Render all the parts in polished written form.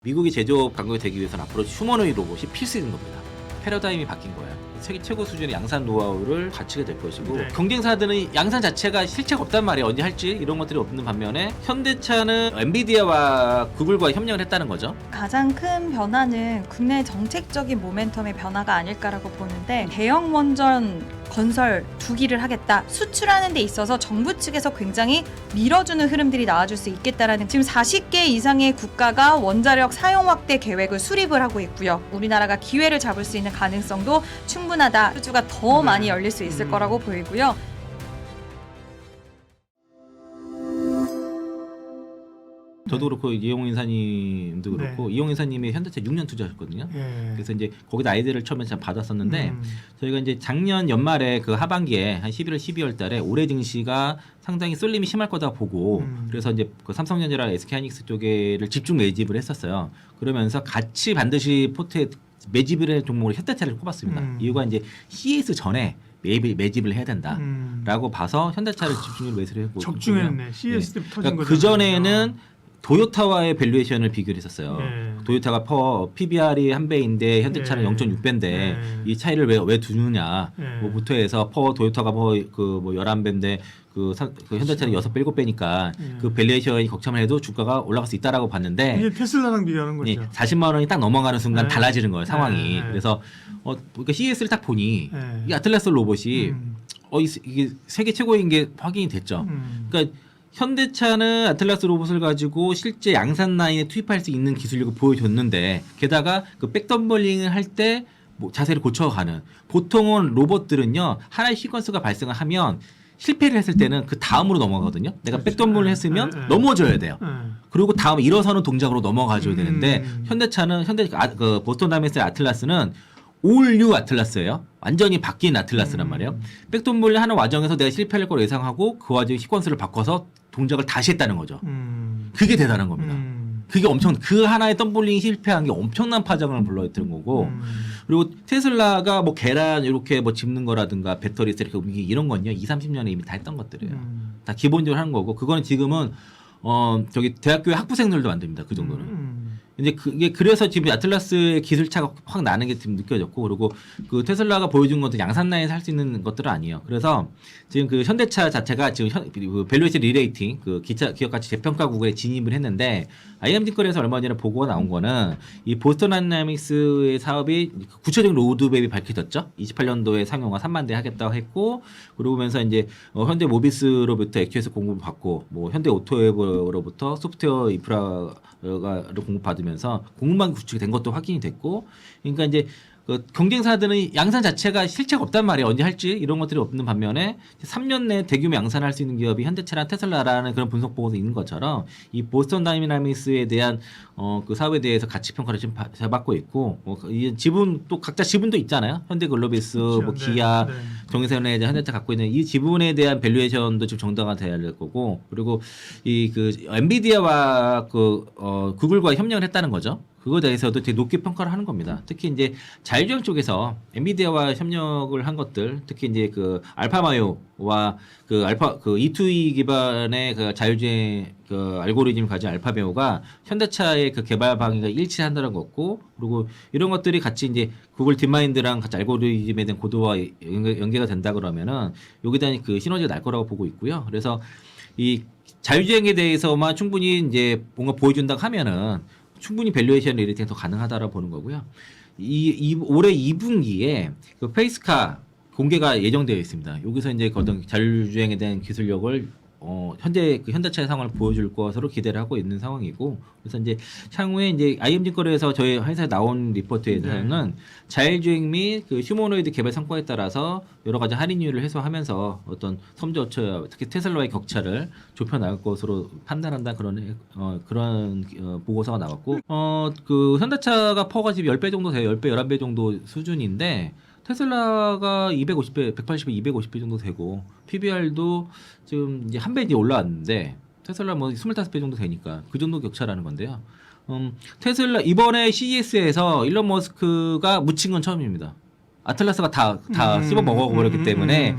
미국이 제조업 강국이 되기 위해서는 앞으로 휴머노이드 로봇이 필수인 겁니다. 패러다임이 바뀐 거예요. 세계 최고 수준의 양산 노하우를 갖추게 될 것이고 네. 경쟁사들은 양산 자체가 실체가 없단 말이에요. 언제 할지 이런 것들이 없는 반면에 현대차는 엔비디아와 구글과 협력을 했다는 거죠. 가장 큰 변화는 국내 정책적인 모멘텀의 변화가 아닐까라고 보는데 대형 원전 건설 2기를 하겠다. 수출하는 데 있어서 정부 측에서 굉장히 밀어주는 흐름들이 나와줄 수 있겠다라는 지금 40개 이상의 국가가 원자력 사용 확대 계획을 수립을 하고 있고요. 우리나라가 기회를 잡을 수 있는 가능성도 충분하다. 수주가 더 많이 열릴 수 있을 거라고 보이고요. 저도 그렇고 이용 인사님도 그렇고 이용 인사님이 현대차 6년 투자하셨거든요. 그래서 이제 거기다 아이디어를 처음에 잘 받았었는데 저희가 이제 작년 연말에 그 하반기에 한 11월 12월 달에 올해 증시가 상당히 쏠림이 심할 거다 보고 그래서 이제 그 삼성전자랑 SK하이닉스 쪽에를 집중 매집을 했었어요. 그러면서 같이 반드시 포트에 매집을 할 종목을 현대차를 꼽았습니다. 이유가 이제 CES 전에 매집을 해야 된다라고 봐서 현대차를 집중적으로 매수를 했고 적중했네. CES 때 터진 거죠. 그 전에는 도요타와의 밸류에이션을 비교를 했었어요. 도요타가 PBR이 1배인데 현대차는 0.6배인데 이 차이를 왜 두느냐 뭐부터 해서 도요타가 뭐 11배인데 그 현대차는 6배, 7배니까 그 밸류에이션이 격차만 해도 주가가 올라갈 수 있다라고 봤는데 이게 테슬라랑 비교하는 거죠. 40만 원이 딱 넘어가는 순간 달라지는 거예요, 상황이. 그래서 그러니까 CES를 딱 보니 이 아틀라스 로봇이 이게 세계 최고인 게 확인이 됐죠. 그러니까 현대차는 아틀라스 로봇을 가지고 실제 양산 라인에 투입할 수 있는 기술력을 보여줬는데 게다가 그 백덤블링을 할 때 뭐 자세를 고쳐가는 보통은 로봇들은요 하나의 시퀀스가 발생을 하면 실패를 했을 때는 그 다음으로 넘어가거든요. 내가 백덤블을 했으면 넘어져야 돼요. 그리고 다음 일어서는 동작으로 넘어가줘야 되는데 현대차는 그 보스턴 다이내믹스의 아틀라스는 올뉴 아틀라스예요. 완전히 바뀐 아틀라스란 말이에요. 백덤블링 하는 과정에서 내가 실패할 걸 예상하고 그 와중에 시퀀스를 바꿔서 동작을 다시 했다는 거죠. 그게 대단한 겁니다. 그게 그 하나의 덤블링이 실패한 게 엄청난 파장을 불러일으킨 거고 그리고 테슬라가 뭐 계란 이렇게 뭐 집는 거라든가 배터리 이렇게 옮기기 이런 건요 20-30년에 이미 다 했던 것들이에요. 다 기본적으로 하는 거고 그거는 지금은 저기 대학교의 학부생들도 만듭니다. 그 정도는. 이제 그게 그래서 지금 아틀라스의 기술차가 확 나는 게 지금 느껴졌고 그리고 그 테슬라가 보여준 것도 양산 라인에서 할 수 있는 것들은 아니에요. 그래서 지금 그 현대차 자체가 지금 그 밸류에이션 리레이팅 그 기업 가치 재평가 구간에 진입을 했는데 IM증권에서 얼마 전에 보고가 나온 거는 이 보스턴 다이내믹스의 사업이 구체적인 로드맵이 밝혀졌죠. 28년도에 상용화 3만 대 하겠다고 했고 그러면서 이제 현대 모비스로부터 액추에서 공급을 받고 뭐 현대 오토웨버로부터 소프트웨어 인프라를 공급받으면서 공급망 구축이 된 것도 확인이 됐고 그러니까 이제 그 경쟁사들은 양산 자체가 실체가 없단 말이에요. 언제 할지 이런 것들이 없는 반면에 3년 내에 대규모 양산을 할 수 있는 기업이 현대차랑 테슬라라는 그런 분석 보고서 있는 것처럼 이 보스턴 다이내믹스에 대한 그 사업에 대해서 가치 평가를 지금 받고 있고 이 지분 또 각자 지분도 있잖아요. 현대글로비스, 그렇죠. 뭐 기아, 정의선에 현대차 갖고 있는 이 지분에 대한 밸류에이션도 지금 정당화 돼야 될 거고 그리고 이 그 엔비디아와 그 구글과 협력을 했다는 거죠. 그거에 대해서도 되게 높게 평가를 하는 겁니다. 특히 이제 자율주행 쪽에서 엔비디아와 협력을 한 것들, 특히 이제 그 알파마요와 그 E2E 기반의 그 자율주행 그 알고리즘을 가진 알파메오가 현대차의 그 개발 방향과 일치한다는 거고, 그리고 이런 것들이 같이 이제 구글 딥마인드랑 같이 알고리즘에 대한 고도화 연계가 된다 그러면은 여기에 대한 그 시너지가 날 거라고 보고 있고요. 그래서 이 자율주행에 대해서만 충분히 이제 뭔가 보여준다고 하면은 충분히 밸류에이션 리레이팅이 더 가능하다라고 보는 거고요. 올해 2분기에 그 페이스카 공개가 예정되어 있습니다. 여기서 이제 어떤 자율주행에 대한 기술력을 현대차의 상황을 보여줄 것으로 기대를 하고 있는 상황이고, 그래서 이제 향후에 이제 IM증권에서 저희 회사에 나온 리포트에서는 자율주행 및 그 휴머노이드 개발 성과에 따라서 여러 가지 할인율을 해소하면서 어떤 섬저처 특히 테슬라의 격차를 좁혀 나갈 것으로 판단한다 그런 보고서가 나왔고, 그 현대차가 퍼가 지금 10배 정도 돼요. 10배, 11배 정도 수준인데. 테슬라가 250배, 180배, 250배 정도 되고 PBR도 지금 이제 한 배 이제 올라왔는데 테슬라 뭐 25배 정도 되니까 그 정도 격차라는 건데요. 테슬라 이번에 CES에서 일론 머스크가 묻힌 건 처음입니다. 아틀라스가 다 씹어 먹어버렸기 때문에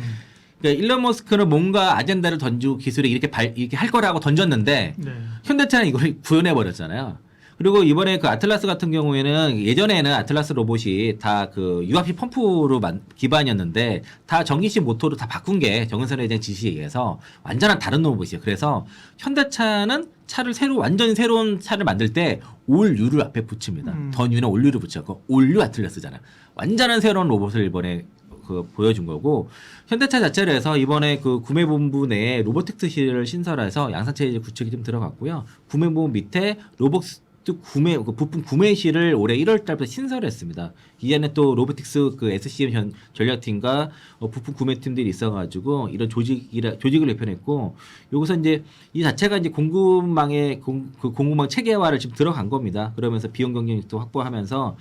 그러니까 일론 머스크는 뭔가 아젠다를 던지고 기술을 이렇게 할 거라고 던졌는데 현대차는 이걸 구현해 버렸잖아요. 그리고 이번에 그 아틀라스 같은 경우에는 예전에는 아틀라스 로봇이 다 그 URP 펌프로 기반이었는데 다 전기식 모터로 다 바꾼 게 정은선에 대한 지시에 의해서 완전한 다른 로봇이에요. 그래서 현대차는 차를 완전히 새로운 차를 만들 때 올유를 앞에 붙입니다. 더 뉴는 올유를 붙였고 올유 아틀라스잖아. 완전한 새로운 로봇을 이번에 그 보여준 거고 현대차 자체를 해서 이번에 그 구매본부 내에 로보틱스실을 신설해서 양산체제 구축이 좀 들어갔고요. 구매본부 밑에 로봇 그 부품 구매실을 올해 1월 달부터 신설했습니다. 이 안에 또 로보틱스 그 SCM 전략팀과 부품 구매팀들이 있어가지고 이런 조직을 개편했고 여기서 이제 이 자체가 이제 공급망의 공급망 체계화를 지금 들어간 겁니다. 그러면서 비용 경쟁력도 확보하면서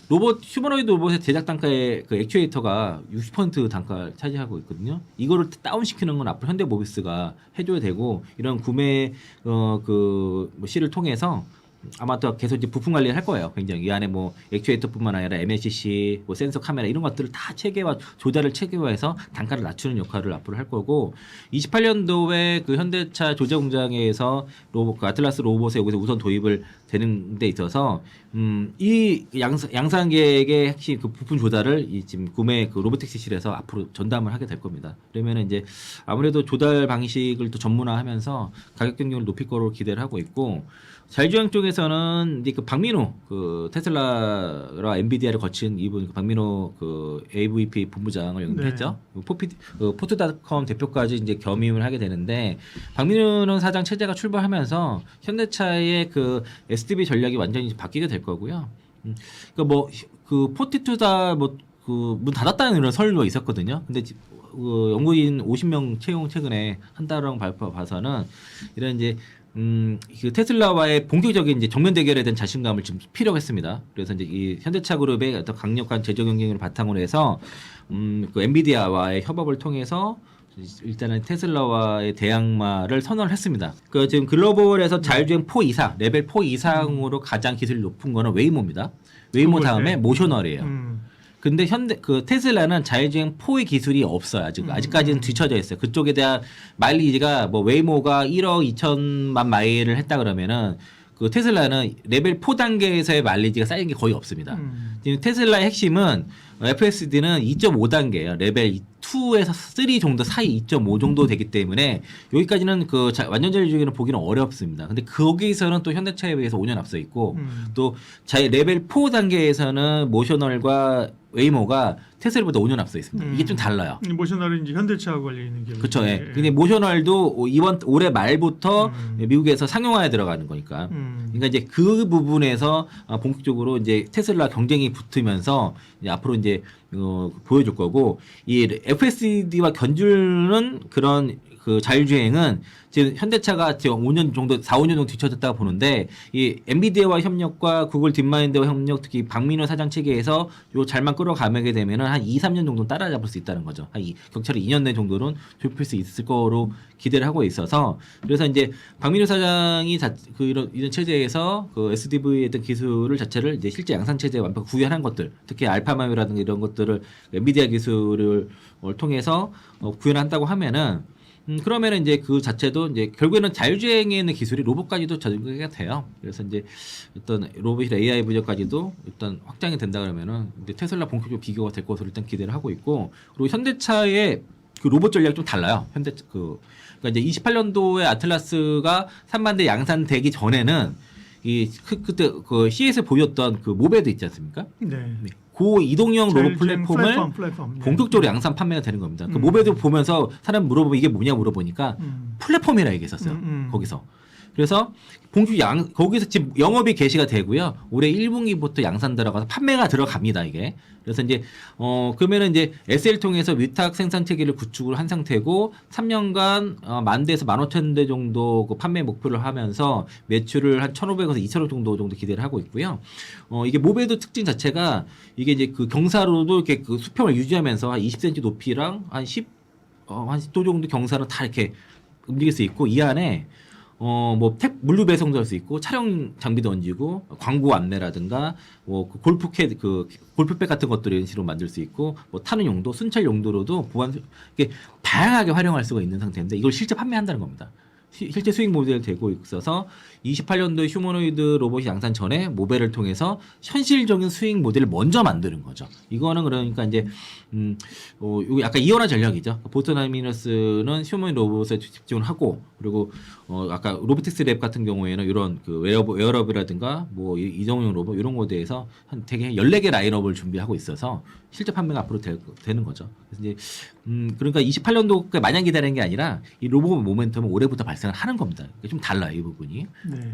휴머노이드 로봇의 제작 단가의 그 액추에이터가 60% 단가를 차지하고 있거든요. 이거를 다운시키는 건 앞으로 현대모비스가 해줘야 되고 이런 구매 실을 통해서 아마 또 계속 이제 부품 관리를 할 거예요. 굉장히 이 안에 뭐 액추에이터뿐만 아니라 MLCC, 뭐 센서 카메라 이런 것들을 다 조달을 체계화해서 단가를 낮추는 역할을 앞으로 할 거고 28년도에 그 현대차 조제 공장에서 그 아틀라스 로봇에 여기서 우선 도입을 되는 데 있어서 이 양산 계획의 핵심 그 부품 조달을 이 지금 구매 그 로보틱스실에서 앞으로 전담을 하게 될 겁니다. 그러면은 이제 아무래도 조달 방식을 또 전문화하면서 가격 경쟁을 높일 거로 기대를 하고 있고 자율주행 쪽에서는 이제 그 박민호 그 테슬라와 엔비디아를 거친 이분 그 박민호 그 AVP 본부장을 연결했죠. 포트닷컴 대표까지 이제 겸임을 하게 되는데 박민호 사장 체제가 출범하면서 현대차의 그 SDV 전략이 완전히 바뀌게 될 거고요. 그러니까 뭐 그 포티투다 뭐 그 문 닫았다는 이런 설도 있었거든요. 근데 그 연구인 50명 채용 최근에 한다라고 발표 봐서는 이런 이제 그 테슬라와의 본격적인 이제 정면 대결에 대한 자신감을 좀 필요로 했습니다. 그래서 이제 이 현대차 그룹의 어떤 강력한 제조 경쟁을 바탕으로 해서 그 엔비디아와의 협업을 통해서 일단은 테슬라와의 대항마를 선언을 했습니다. 그 지금 글로벌에서 자율주행 4 이상, 레벨 4 이상으로 가장 기술이 높은 거는 웨이모입니다. 웨이모 다음에 모셔널이에요. 근데 테슬라는 자율주행 4의 기술이 없어요. 아직까지는 뒤쳐져 있어요. 그쪽에 대한 마일리지가 뭐 웨이모가 1억 2천만 마일을 했다 그러면은 그 테슬라는 레벨 4 단계에서의 마일리지가 쌓인 게 거의 없습니다. 지금 테슬라의 핵심은 FSD는 2.5단계예요. 레벨 2에서 3 정도 사이 2.5 정도 되기 때문에 여기까지는 그 완전 자율주행을 보기는 어렵습니다. 근데 거기서는 또 현대차에 비해서 5년 앞서 있고 또 레벨 4 단계에서는 모셔널과 웨이모가 테슬라보다 5년 앞서 있습니다. 이게 좀 달라요. 모셔널은 이제 현대차하고 관련 있는 게 그렇죠. 예. 근데 모셔널도 올해 말부터 미국에서 상용화에 들어가는 거니까. 그러니까 이제 그 부분에서 본격적으로 이제 테슬라 경쟁이 붙으면서 이제 앞으로 이제 보여줄 거고 이 FSD와 견주는 그런 그 자율주행은 지금 현대차가 지금 5년 정도 4, 5년 정도 뒤쳐졌다고 보는데 이 엔비디아와 협력과 구글 딥마인드와 협력 특히 박민호 사장 체계에서 요 잘만 끌어가게 되면은 한 2, 3년 정도 따라잡을 수 있다는 거죠. 격차를 2년 내 정도는 좁힐 수 있을 거로 기대를 하고 있어서 그래서 이제 박민호 사장이 이런 체제에서 그 SDV에 대한 기술을 자체를 이제 실제 양산 체제에 완벽히 구현한 것들 특히 알파마요라든가 이런 것들을 엔비디아 기술을 통해서 구현한다고 하면은 그러면은 이제 그 자체도 이제 결국에는 자율주행에 있는 기술이 로봇까지도 적용이 돼요. 그래서 이제 어떤 로봇이나 AI 분야까지도 일단 확장이 된다 그러면은 이제 테슬라 본격적으로 비교가 될 것으로 일단 기대를 하고 있고 그리고 현대차의 그 로봇 전략이 좀 달라요. 그러니까 이제 28년도에 아틀라스가 3만 대 양산되기 전에는 그때 그 CES에 보였던 그 모베드 있지 않습니까? 네. 그 이동형 로봇 플랫폼을 플랫폼. 본격적으로 양산 판매가 되는 겁니다. 그 모베드 보면서 사람 물어보면 이게 뭐냐 물어보니까 플랫폼이라 얘기했었어요. 거기서. 그래서 거기서 지금 영업이 개시가 되고요. 올해 1분기부터 양산 들어가서 판매가 들어갑니다, 이게. 그래서 이제, 그러면은 이제 SL 통해서 위탁 생산 체계를 구축을 한 상태고 3년간 10,000대에서 15,000대 정도 그 판매 목표를 하면서 매출을 한 1,500에서 2,000억 정도 기대를 하고 있고요. 이게 모베드 특징 자체가 이게 이제 그 경사로도 이렇게 그 수평을 유지하면서 한 20cm 높이랑 한 10도 정도 경사는 다 이렇게 움직일 수 있고 이 안에 물류 배송도 할 수 있고 촬영 장비도 얹고 광고 안내라든가 골프백 같은 것들을 이런 식으로 만들 수 있고 타는 용도, 순찰 용도로도 이게 다양하게 활용할 수가 있는 상태인데 이걸 실제 판매한다는 겁니다. 실제 수익 모델이 되고 있어서 28년도에 휴머노이드 로봇 양산 전에 모벨을 통해서 현실적인 수익 모델을 먼저 만드는 거죠. 이거는 그러니까 이제 이거 약간 이원화 전략이죠. 보스턴 다이내믹스는 휴머노이드 로봇에 집중을 하고 그리고 아까 로보틱스 랩 같은 경우에는 이런 그 웨어러블이라든가 뭐 이동용 로봇 이런 거에 대해서 한 되게 14개 라인업을 준비하고 있어서 실제 판매가 앞으로 되는 거죠. 그래서 이제 그러니까 28년도까지 마냥 기다리는 게 아니라 이 로봇 모멘텀은 올해부터 발생을 하는 겁니다. 좀 달라요, 이 부분이. 네.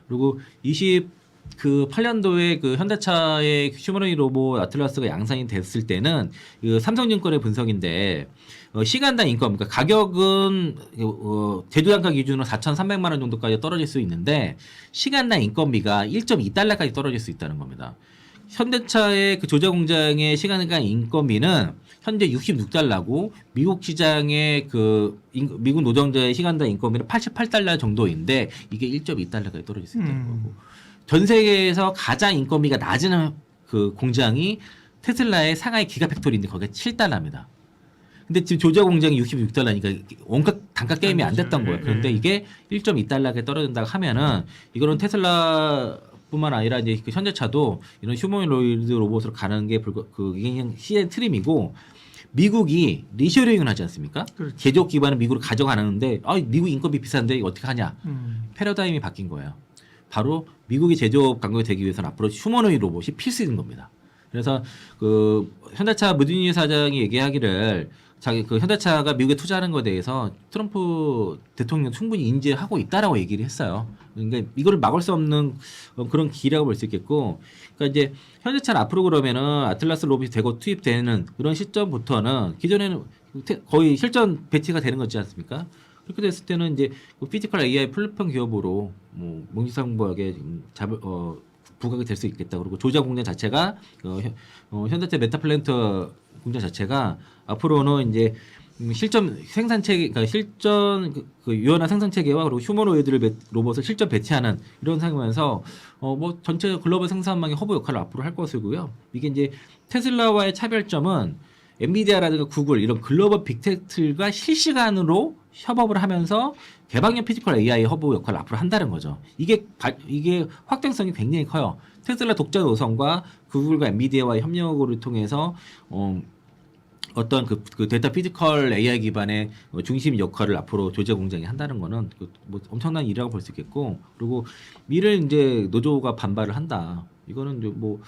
그리고 28년도에 그 현대차의 휴머노이드 로봇 아틀라스가 양산이 됐을 때는 그 삼성증권의 분석인데 시간당 인건, 그러니까 가격은 제조 단가 기준으로 4,300만 원 정도까지 떨어질 수 있는데 시간당 인건비가 1.2달러까지 떨어질 수 있다는 겁니다. 현대차의 그 조작 공장의 시간당 인건비는 현재 66달러고 미국 시장의 그 미국 노동자의 시간당 인건비는 88달러 정도인데 이게 1.2달러까지 떨어질 수 있다는 거고 전 세계에서 가장 인건비가 낮은 그 공장이 테슬라의 상하이 기가팩토리인데 거기가 7달러입니다. 근데 지금 조작 공장이 66달러니까 원가 단가 게임이 안 됐던 거예요. 그런데 이게 1.2달러에 떨어진다고 하면은 이거는 테슬라 뿐만 아니라 이제 그 현대차도 이런 휴머노이드 로봇으로 가는 게 그게 시의 트림이고 미국이 리쇼링을 하지 않습니까? 그렇죠. 제조업 기반을 미국으로 가져가는데 미국 인건비 비싼데 어떻게 하냐? 패러다임이 바뀐 거예요. 바로 미국이 제조업 강국이 되기 위해서는 앞으로 휴머노이드 로봇이 필수인 겁니다. 그래서 그 현대차 무디니 사장이 얘기하기를 자기 그 현대차가 미국에 투자하는 것에 대해서 트럼프 대통령 충분히 인지하고 있다라고 얘기를 했어요. 그러니까 이거를 막을 수 없는 그런 기회라고 볼 수 있겠고, 그러니까 이제 현대차는 앞으로 그러면은 아틀라스 로봇이 되고 투입되는 그런 시점부터는 기존에는 거의 실전 배치가 되는 거지 않습니까? 그렇게 됐을 때는 이제 피지컬 AI 플랫폼 기업으로 뭐 명지상부하게 부각이 될 수 있겠다. 그리고 조작 공장 자체가 현대차 메타플랜트 공장 자체가 앞으로는 이제 실전 생산 체계, 그러니까 실전 그 유연한 생산 체계와 그리고 휴머노이드 로봇을 실전 배치하는 이런 상황에서 뭐 전체 글로벌 생산망의 허브 역할을 앞으로 할 것이고요. 이게 이제 테슬라와의 차별점은 엔비디아라든가 구글 이런 글로벌 빅테크가 실시간으로 협업을 하면서 개방형 피지컬 AI 허브 역할을 앞으로 한다는 거죠. 이게 확장성이 굉장히 커요. 테슬라 독자 노선과 구글과 엔비디아와의 협력을 통해서 어떤 그 데이터 피지컬 AI 기반의 중심 역할을 앞으로 조제 공장이 한다는 거는 뭐 엄청난 일이라고 볼 수 있겠고, 그리고 미를 이제 노조가 반발을 한다. 이거는 이제 뭐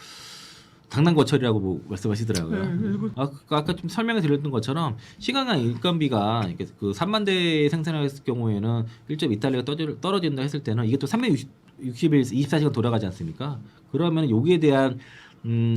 당난거철이라고 뭐 말씀하시더라고요. 아까 좀 설명을 드렸던 것처럼 시간과 인건비가 그 3만 대 생산했을 경우에는 1.2달러가 떨어진다 했을 때는 이게 또 360일 24시간 돌아가지 않습니까? 그러면 여기에 대한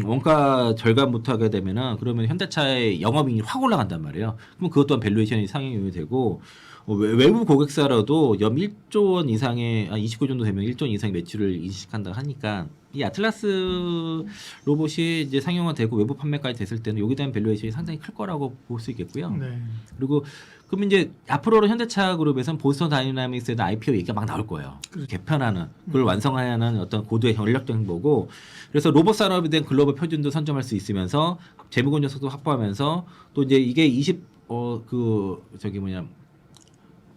원가 절감부터 하게 되면은 그러면 현대차의 영업이익이 확 올라간단 말이에요. 그럼 그것 또한 밸류에이션이 상향이 되고 외부 고객사라도 연 1조 원 이상의 29 정도 되면 1조 원 이상의 매출을 인식한다 하니까 이 아틀라스 로봇이 이제 상용화되고 외부 판매까지 됐을 때는 여기에 대한 밸류에이션이 상당히 클 거라고 볼 수 있겠고요. 네. 그리고 그럼 이제 앞으로는 현대차 그룹에서는 보스턴 다이내믹스에 대한 IPO 얘기가 막 나올 거예요. 개편하는 그걸 완성하는 어떤 고도의 전략적인 거고, 그래서 로봇 산업에 대한 글로벌 표준도 선점할 수 있으면서 재무 건전성도 확보하면서 또 이제 이게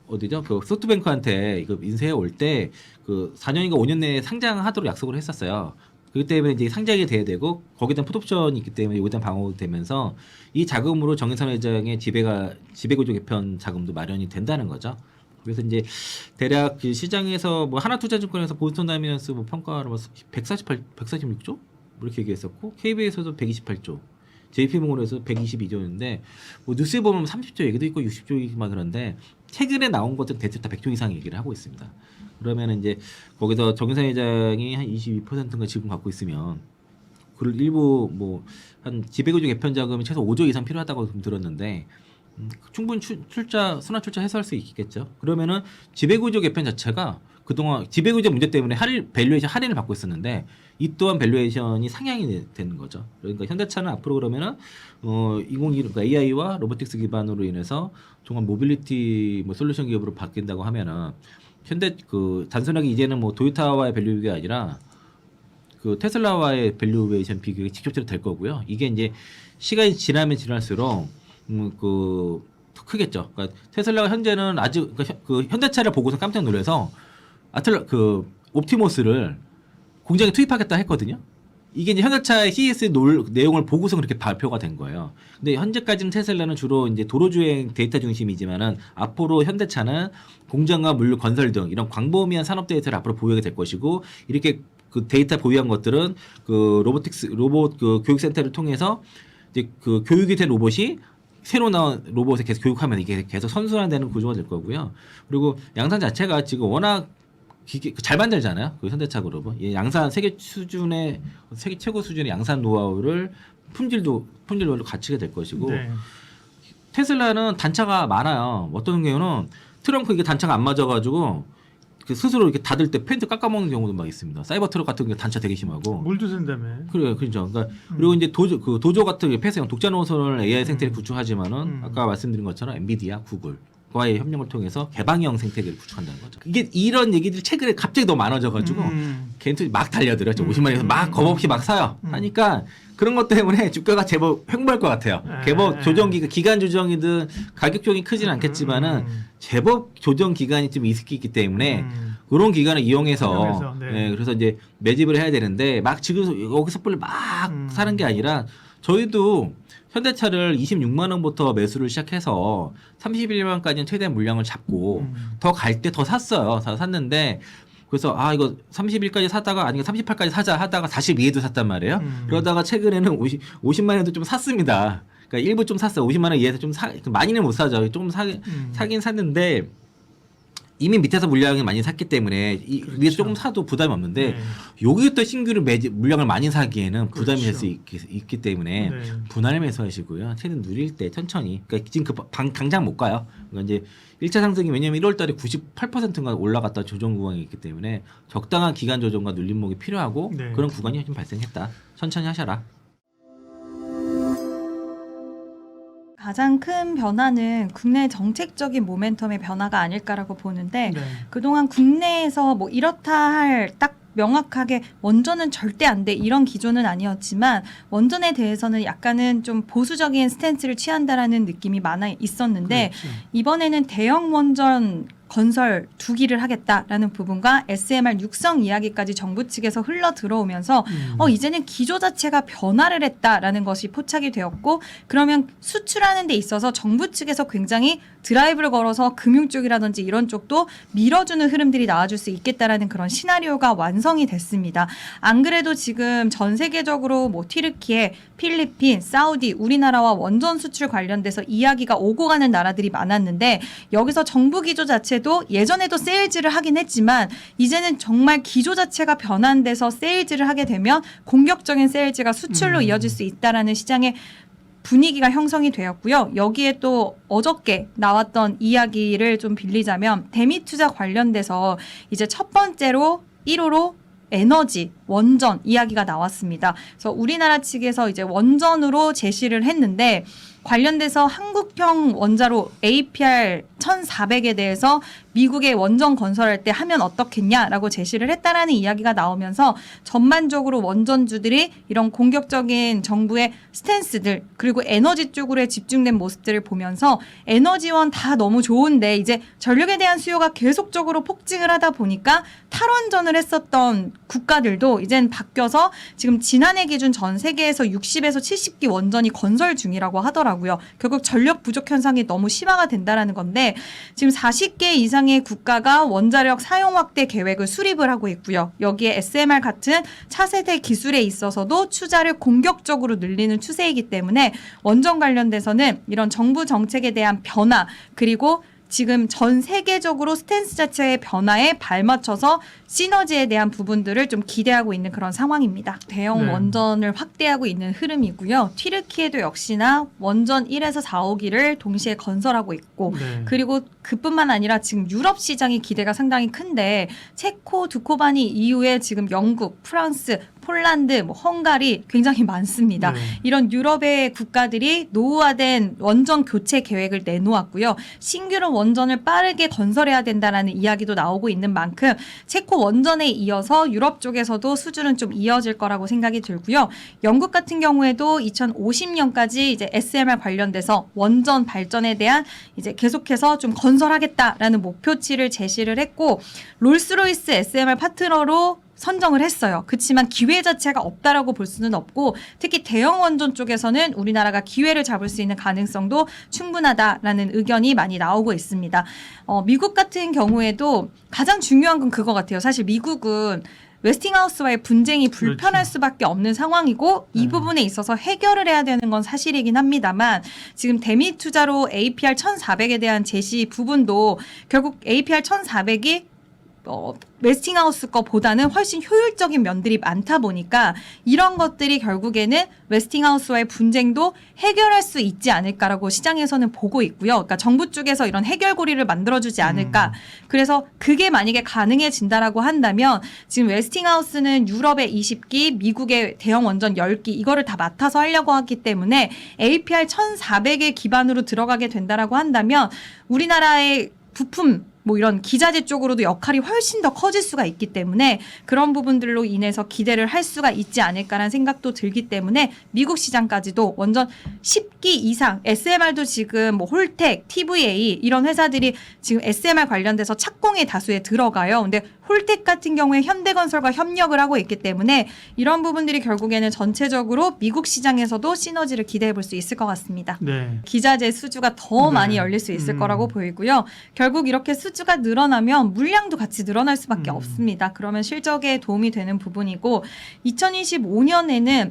어디죠? 그 소프트뱅크한테 이거 인쇄해 올 때 그 4년인가 5년 내에 상장하도록 약속을 했었어요. 그렇기 때문에 이제 상장이 돼야 되고 거기에 대한 풋옵션이 있기 때문에 여기에 대한 방어가 되면서 이 자금으로 정의선 회장의 지배구조 개편 자금도 마련이 된다는 거죠. 그래서 이제 대략 그 시장에서 뭐 하나투자증권에서 보스턴 다이내믹스 뭐 평가로 146조 뭐 이렇게 얘기했었고 KB에서도 128조. JP모건에서 122조인데 뭐 뉴스에 보면 30조 얘기도 있고 60조 얘기만 그런데 최근에 나온 것들은 대체 다 100조 이상 얘기를 하고 있습니다. 그러면 이제 거기서 정의선 회장이 한 22%가 지분 갖고 있으면 그걸 일부 뭐 한 지배구조 개편 자금이 최소 5조 이상 필요하다고 들었는데 충분히 순환 출자 해소할 수 있겠죠. 그러면은 지배구조 개편 자체가 그동안 지배구조 문제 때문에 밸류에이션 할인을 받고 있었는데 이 또한 밸류에이션이 상향이 되는 거죠. 그러니까 현대차는 앞으로 그러면은 그러니까 AI와 로보틱스 기반으로 인해서 종합 모빌리티 뭐 솔루션 기업으로 바뀐다고 하면은 단순하게 이제는 뭐 도요타와의 밸류가 아니라 그 테슬라와의 밸류에이션 비교가 직접적으로 될 거고요. 이게 이제 시간이 지나면 지날수록 그 더 크겠죠. 그러니까 테슬라가 현재는 아직 그 현대차를 보고서 깜짝 놀라서 그 옵티머스를 공장에 투입하겠다 했거든요. 이게 이제 현대차의 CES 내용을 보고서 그렇게 발표가 된 거예요. 근데 현재까지는 테슬라는 주로 이제 도로주행 데이터 중심이지만은 앞으로 현대차는 공장과 물류 건설 등 이런 광범위한 산업 데이터를 앞으로 보유하게 될 것이고 이렇게 그 데이터 보유한 것들은 그 로봇 그 교육센터를 통해서 이제 그 교육이 된 로봇이 새로 나온 로봇에 계속 교육하면 이게 계속 선순환되는 구조가 될 거고요. 그리고 양산 자체가 지금 워낙 잘 만들잖아요. 그 현대차 그룹은 양산 세계 최고 수준의 양산 노하우를 품질로 갖추게 될 것이고 네. 테슬라는 단차가 많아요. 어떤 경우는 트렁크 이게 단차가 안 맞아가지고 그 스스로 이렇게 닫을 때 펜트 깎아먹는 경우도 막 있습니다. 사이버 트럭 같은 게 단차 되게 심하고. 물도 샌다며. 그래요, 그렇죠. 그러니까 그리고 이제 도조 같은 폐쇄형 독자 노선을 AI 생태를 구축하지만은 아까 말씀드린 것처럼 엔비디아, 구글. 과의 협력을 통해서 개방형 생태계를 구축한다는 거죠. 이게 이런 얘기들이 최근에 갑자기 너무 많아져가지고 걔네들이 막 달려들었죠. 50만 원에서 막 겁없이 막 사요. 하니까 그런 것 때문에 주가가 제법 횡보할 것 같아요. 제법 기간 조정이든 가격 조정이 크지는 않겠지만은 제법 조정 기간이 좀 있기 때문에 그런 기간을 이용해서 네. 그래서 이제 매집을 해야 되는데 막 지금 여기서 막 사는 게 아니라 저희도 현대차를 26만 원부터 매수를 시작해서 31만 원까지는 최대 물량을 잡고 더 갈 때 더 샀어요. 샀는데 그래서 이거 30일까지 사다가 아니 38까지 사자 하다가 42에도 샀단 말이에요. 그러다가 최근에는 50만 원에도 좀 샀습니다. 그러니까 일부 좀 샀어요. 50만 원 이하에서 좀 많이는 못 사죠. 조금 사긴 샀는데 이미 밑에서 물량을 많이 샀기 때문에 그렇죠. 위에서 조금 사도 부담이 없는데 네. 여기에 또 신규를 물량을 많이 사기에는 부담이 될 수 그렇죠. 있기 때문에 네. 분할 매수하시고요. 최대한 누릴 때 천천히. 그러니까 지금 당장 못 가요. 그러니까 이제 1차 상승이 왜냐면 1월 달에 98%가 올라갔다 조정 구간이 있기 때문에 적당한 기간 조정과 눌림목이 필요하고 네. 그런 구간이 좀 발생했다. 천천히 하셔라. 가장 큰 변화는 국내 정책적인 모멘텀의 변화가 아닐까라고 보는데 네. 그동안 국내에서 뭐 이렇다 할 딱 명확하게 원전은 절대 안 돼 이런 기조는 아니었지만 원전에 대해서는 약간은 좀 보수적인 스탠스를 취한다라는 느낌이 많아 있었는데 그렇죠. 이번에는 대형 원전 건설 2기를 하겠다라는 부분과 SMR 육성 이야기까지 정부 측에서 흘러 들어오면서 이제는 기조 자체가 변화를 했다라는 것이 포착이 되었고 그러면 수출하는 데 있어서 정부 측에서 굉장히 드라이브를 걸어서 금융 쪽이라든지 이런 쪽도 밀어주는 흐름들이 나와줄 수 있겠다라는 그런 시나리오가 완성이 됐습니다. 안 그래도 지금 전 세계적으로 뭐 튀르키예, 필리핀, 사우디, 우리나라와 원전 수출 관련돼서 이야기가 오고 가는 나라들이 많았는데 여기서 정부 기조 자체도 예전에도 세일즈를 하긴 했지만 이제는 정말 기조 자체가 변환돼서 세일즈를 하게 되면 공격적인 세일즈가 수출로 이어질 수 있다라는 시장의 분위기가 형성이 되었고요. 여기에 또 어저께 나왔던 이야기를 좀 빌리자면 대미 투자 관련돼서 이제 첫 번째로 1호로 에너지, 원전 이야기가 나왔습니다. 그래서 우리나라 측에서 이제 원전으로 제시를 했는데 관련돼서 한국형 원자로 APR 1400에 대해서 미국의 원전 건설할 때 하면 어떻겠냐라고 제시를 했다라는 이야기가 나오면서 전반적으로 원전주들이 이런 공격적인 정부의 스탠스들 그리고 에너지 쪽으로 집중된 모습들을 보면서 에너지원 다 너무 좋은데 이제 전력에 대한 수요가 계속적으로 폭증을 하다 보니까 탈원전을 했었던 국가들도 이젠 바뀌어서 지금 지난해 기준 전 세계에서 60에서 70기 원전이 건설 중이라고 하더라고요. 결국 전력 부족 현상이 너무 심화가 된다라는 건데 지금 40개 이상의 국가가 원자력 사용 확대 계획을 수립을 하고 있고요. 여기에 SMR 같은 차세대 기술에 있어서도 투자를 공격적으로 늘리는 추세이기 때문에 원전 관련돼서는 이런 정부 정책에 대한 변화 그리고 지금 전 세계적으로 스탠스 자체의 변화에 발맞춰서 시너지에 대한 부분들을 좀 기대하고 있는 그런 상황입니다. 대형 네. 원전을 확대하고 있는 흐름이고요. 튀르키예도 역시나 원전 1에서 4, 5기를 동시에 건설하고 있고 네. 그리고 그뿐만 아니라 지금 유럽 시장의 기대가 상당히 큰데 체코, 두코바니 이후에 지금 영국, 프랑스, 폴란드, 뭐 헝가리 굉장히 많습니다. 네. 이런 유럽의 국가들이 노후화된 원전 교체 계획을 내놓았고요. 신규로 원전을 빠르게 건설해야 된다라는 이야기도 나오고 있는 만큼 체코 원전에 이어서 유럽 쪽에서도 수주는 좀 이어질 거라고 생각이 들고요. 영국 같은 경우에도 2050년까지 이제 SMR 관련돼서 원전 발전에 대한 이제 계속해서 좀 건설하겠다라는 목표치를 제시를 했고 롤스로이스 SMR 파트너로 선정을 했어요. 그렇지만 기회 자체가 없다라고 볼 수는 없고 특히 대형 원전 쪽에서는 우리나라가 기회를 잡을 수 있는 가능성도 충분하다라는 의견이 많이 나오고 있습니다. 미국 같은 경우에도 가장 중요한 건 그거 같아요. 사실 미국은 웨스팅하우스와의 분쟁이 불편할 그렇죠. 수밖에 없는 상황이고 이 부분에 있어서 해결을 해야 되는 건 사실이긴 합니다만 지금 대미 투자로 APR 1400에 대한 제시 부분도 결국 APR 1400이 웨스팅하우스 거보다는 훨씬 효율적인 면들이 많다 보니까 이런 것들이 결국에는 웨스팅하우스와의 분쟁도 해결할 수 있지 않을까라고 시장에서는 보고 있고요. 그러니까 정부 쪽에서 이런 해결고리를 만들어주지 않을까. 그래서 그게 만약에 가능해진다라고 한다면 지금 웨스팅하우스는 유럽의 20기, 미국의 대형 원전 10기 이거를 다 맡아서 하려고 하기 때문에 APR 1400의 기반으로 들어가게 된다라고 한다면 우리나라의 부품 뭐 이런 기자재 쪽으로도 역할이 훨씬 더 커질 수가 있기 때문에 그런 부분들로 인해서 기대를 할 수가 있지 않을까라는 생각도 들기 때문에 미국 시장까지도 원전 10기 이상 SMR도 지금 뭐 홀텍, TVA 이런 회사들이 지금 SMR 관련돼서 착공의 다수에 들어가요. 근데 홀텍 같은 경우에 현대건설과 협력을 하고 있기 때문에 이런 부분들이 결국에는 전체적으로 미국 시장에서도 시너지를 기대해 볼 수 있을 것 같습니다. 네. 기자재 수주가 더 네. 많이 열릴 수 있을 거라고 보이고요. 결국 이렇게 수주가 늘어나면 물량도 같이 늘어날 수밖에 없습니다. 그러면 실적에 도움이 되는 부분이고 2025년에는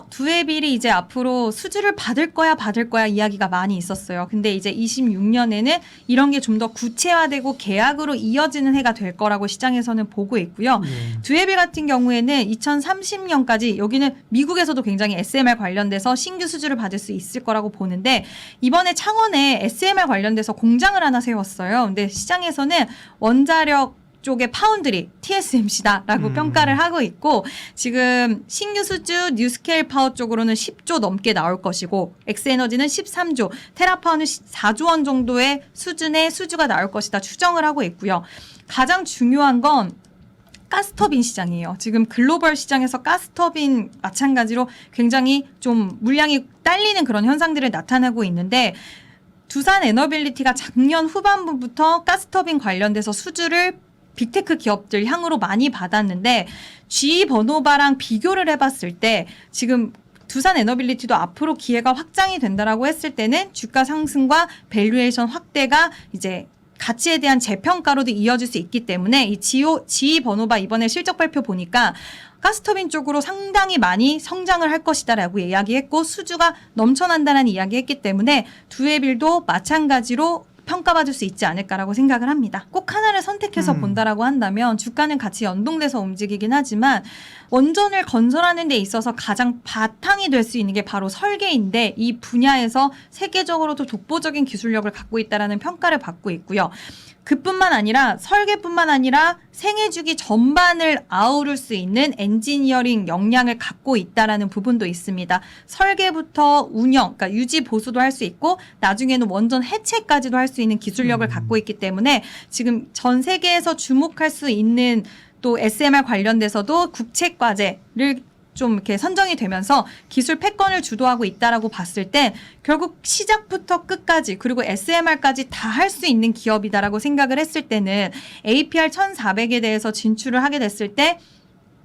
두에빌이 이제 앞으로 수주를 받을 거야 이야기가 많이 있었어요. 근데 이제 26년에는 이런 게 좀 더 구체화되고 계약으로 이어지는 해가 될 거라고 시장에서는 보고 있고요. 두에빌 같은 경우에는 2030년까지 여기는 미국에서도 굉장히 SMR 관련돼서 신규 수주를 받을 수 있을 거라고 보는데 이번에 창원에 SMR 관련돼서 공장을 하나 세웠어요. 근데 시장에서는 원자력 쪽의 파운드리 TSMC다라고 평가를 하고 있고 지금 신규 수주 뉴스케일 파워 쪽으로는 10조 넘게 나올 것이고 엑스에너지는 13조, 테라파워는 4조 원 정도의 수준의 수주가 나올 것이다 추정을 하고 있고요. 가장 중요한 건 가스터빈 시장이에요. 지금 글로벌 시장에서 가스터빈 마찬가지로 굉장히 좀 물량이 딸리는 그런 현상들을 나타나고 있는데 두산 에너빌리티가 작년 후반부부터 가스터빈 관련돼서 수주를 빅테크 기업들 향으로 많이 받았는데 GE 버노바랑 비교를 해봤을 때 지금 두산 에너빌리티도 앞으로 기회가 확장이 된다라고 했을 때는 주가 상승과 밸류에이션 확대가 이제 가치에 대한 재평가로도 이어질 수 있기 때문에 이 GE 버노바 이번에 실적 발표 보니까 가스터빈 쪽으로 상당히 많이 성장을 할 것이다라고 이야기했고 수주가 넘쳐난다는 이야기했기 때문에 두에빌도 마찬가지로 평가받을 수 있지 않을까라고 생각을 합니다. 꼭 하나를 선택해서 본다라고 한다면 주가는 같이 연동돼서 움직이긴 하지만 원전을 건설하는 데 있어서 가장 바탕이 될 수 있는 게 바로 설계인데 이 분야에서 세계적으로도 독보적인 기술력을 갖고 있다라는 평가를 받고 있고요. 그뿐만 아니라 설계뿐만 아니라 생애주기 전반을 아우를 수 있는 엔지니어링 역량을 갖고 있다라는 부분도 있습니다. 설계부터 운영, 그러니까 유지 보수도 할 수 있고 나중에는 원전 해체까지도 할 수 있는 기술력을 갖고 있기 때문에 지금 전 세계에서 주목할 수 있는 또 SMR 관련돼서도 국책과제를 좀 이렇게 선정이 되면서 기술 패권을 주도하고 있다라고 봤을 때 결국 시작부터 끝까지 그리고 SMR까지 다 할 수 있는 기업이다라고 생각을 했을 때는 APR 1400에 대해서 진출을 하게 됐을 때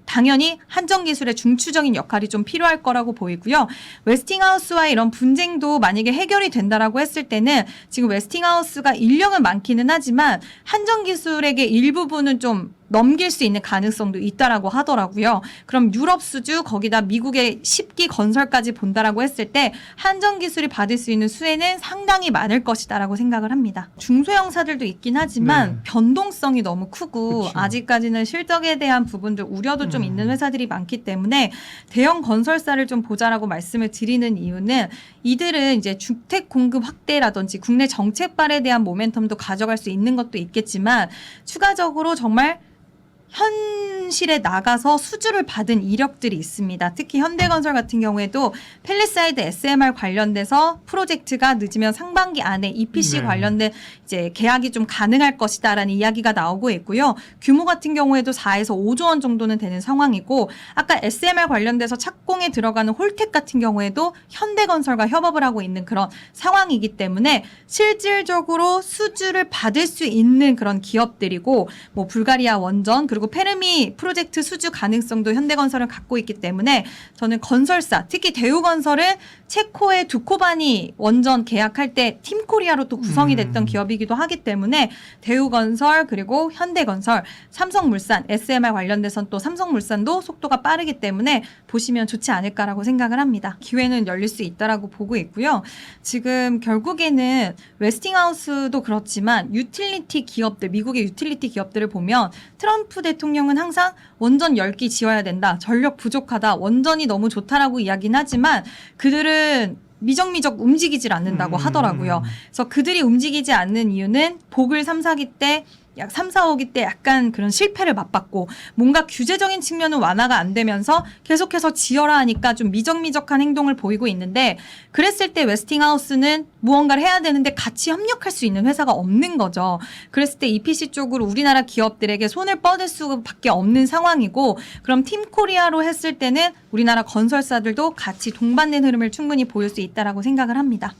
당연히 한정기술의 중추적인 역할이 좀 필요할 거라고 보이고요. 웨스팅하우스와의 이런 분쟁도 만약에 해결이 된다라고 했을 때는 지금 웨스팅하우스가 인력은 많기는 하지만 한정기술에게 일부분은 좀 넘길 수 있는 가능성도 있다라고 하더라고요. 그럼 유럽 수주 거기다 미국의 10기 건설까지 본다라고 했을 때 한정기술이 받을 수 있는 수혜는 상당히 많을 것이다라고 생각을 합니다. 중소형사들도 있긴 하지만 변동성이 너무 크고 그쵸. 아직까지는 실적에 대한 부분들 우려도 좀 있는 회사들이 많기 때문에 대형 건설사를 좀 보자라고 말씀을 드리는 이유는 이들은 이제 주택 공급 확대라든지 국내 정책 발에 대한 모멘텀도 가져갈 수 있는 것도 있겠지만 추가적으로 정말 현실에 나가서 수주를 받은 이력들이 있습니다. 특히 현대건설 같은 경우에도 팰리사이드 SMR 관련돼서 프로젝트가 늦으면 상반기 안에 EPC 네. 관련된 이제 계약이 좀 가능할 것이다라는 이야기가 나오고 있고요. 규모 같은 경우에도 4에서 5조 원 정도는 되는 상황이고 아까 SMR 관련돼서 착공에 들어가는 홀텍 같은 경우에도 현대건설과 협업을 하고 있는 그런 상황이기 때문에 실질적으로 수주를 받을 수 있는 그런 기업들이고 뭐 불가리아 원전 그리고 페르미 프로젝트 수주 가능성도 현대건설은 갖고 있기 때문에 저는 건설사 특히 대우건설은 체코의 두코바니 원전 계약할 때 팀코리아로 또 구성이 됐던 기업이기도 하기 때문에 대우건설 그리고 현대건설, 삼성물산, SMR 관련돼선 또 삼성물산도 속도가 빠르기 때문에 보시면 좋지 않을까라고 생각을 합니다. 기회는 열릴 수 있다라고 보고 있고요. 지금 결국에는 웨스팅하우스도 그렇지만 유틸리티 기업들, 미국의 유틸리티 기업들을 보면 트럼프 대통령은 항상 원전 10기 지어야 된다. 전력 부족하다. 원전이 너무 좋다라고 이야기는 하지만 그들은 미적미적 움직이질 않는다고 하더라고요. 그래서 그들이 움직이지 않는 이유는 복을 3, 4기 때 약 3, 4호기 때 약간 그런 실패를 맛봤고 뭔가 규제적인 측면은 완화가 안 되면서 계속해서 지어라 하니까 좀 미적미적한 행동을 보이고 있는데 그랬을 때 웨스팅하우스는 무언가를 해야 되는데 같이 협력할 수 있는 회사가 없는 거죠. 그랬을 때 EPC 쪽으로 우리나라 기업들에게 손을 뻗을 수밖에 없는 상황이고 그럼 팀코리아로 했을 때는 우리나라 건설사들도 같이 동반된 흐름을 충분히 보일 수 있다라고 생각을 합니다.